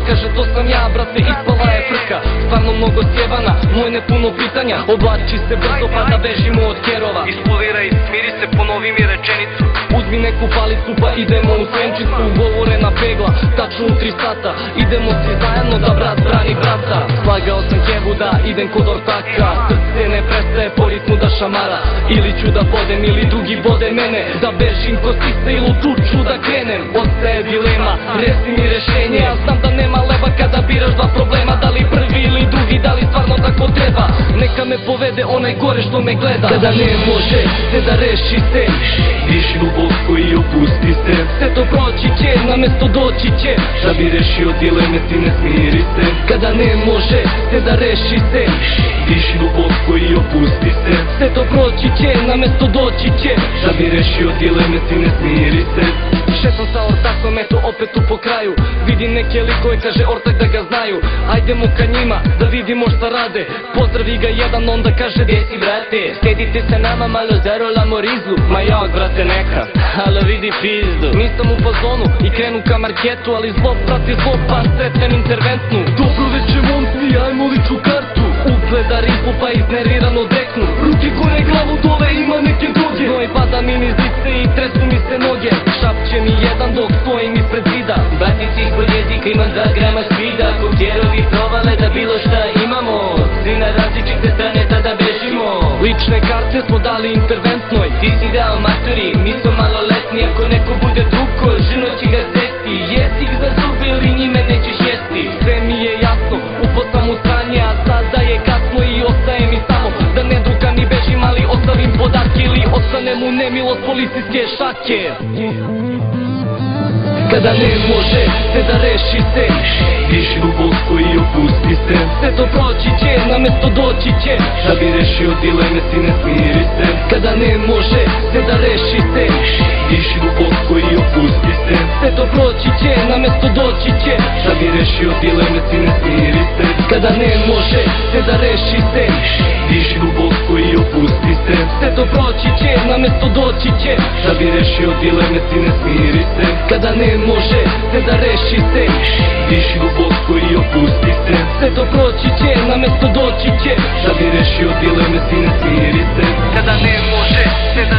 kaže to sam ja, brate, ispala je frka. Stvarno mnogo sjebana, moje ne puno pitanja. Oblači se brzo pa da bežimo od kerova. Ispoliraj, smiri se, ponovi mi rečenicu. Uzmi neku palicu pa idemo u Svenčicu. Ugovorena pegla, tačno u 3 sata. Idemo svi zajedno da brat brani brata. Slagao sam kevu da idem kod ortaka. Srce ne prestaje po ritmu da šamara. Ili ću da bodem ili drugi bode mene. Da bežim ko sisa ili u tuču da krenem. Ostaje dilema, reci mi rešenje. Ja znam da nema leba kada biraš dva problema. Da li prvi ili drugi, da li stvarno tako treba. Neka me povede onaj gore što me gleda. Kada ne može se da reši se, Diši duboko i opusti se. sve to proći će, na mesto doći će. Da bi rešio dileme ti ne smiri se. Kada ne može se da reši se, Diši duboko i opusti se. sve to proći će, na mesto doći će. Da bi rešio dileme ti ne smiri se. Šetam sa ortakom, eto opet tu po kraju. Vidim neke likove, kaže ortak da ga znaju. Ajdemo ka njima, da vidimo šta rade. Pozdravi ga jedan, onda kaže gdje si brate? Sjedite sa nama, malo zarolamo rizlu. Ma jak brate neka, alo vidi pizdu. Nisam u fazonu i krenu ka marketu, ali zlo prati zlo pa sretnem interventnu. Dobro veče momci, ajmo liču kartu. Ugleda ribu pa iznervirano deknu. Ruke gore, glavu dole, ima neke droge. Znoj pada mi niz lice i tresu mi se noge. Šapće mi jedan dok stojim ispred zida. Batici ispod jezika imam 2 grama spida. Kopjerovi provale da bilo šta imamo. Svi na različite strane tada bežimo. Lične karte smo dali interventnoj. Ti si dao maturi, mi smo maloletni. Ako neko bude drugo, ženo će ga sesti. Jesi ih za zube ili njime nećeš jesti. Sve mi je jasno, upao sam u stranje, a sada je kasno i ostaje mi samo da ne drugam i bežim, ali ostavim podatke ili ostanem u nemilost policijske šake. Kada ne može se da reši se, Diši duboko i opusti se. sve to proći će, na mesto doći će. Da bi rešio dileme ti ne smiri se. Kada ne može se da reši se, Diši duboko i opusti se. sve to proći će, na mesto doći će. Da bi rešio dileme ti ne smiri se. Kada ne može se da reši se, Diši duboko i opusti se. sve to proći će, na mesto doći će. Da bi rešio dileme ti ne smiri se. Kada ne može se da reši se, Diši duboko i opusti se. sve to proći će, na mesto doći će. Da bi rešio dileme ti ne smiri se. Kada ne može se da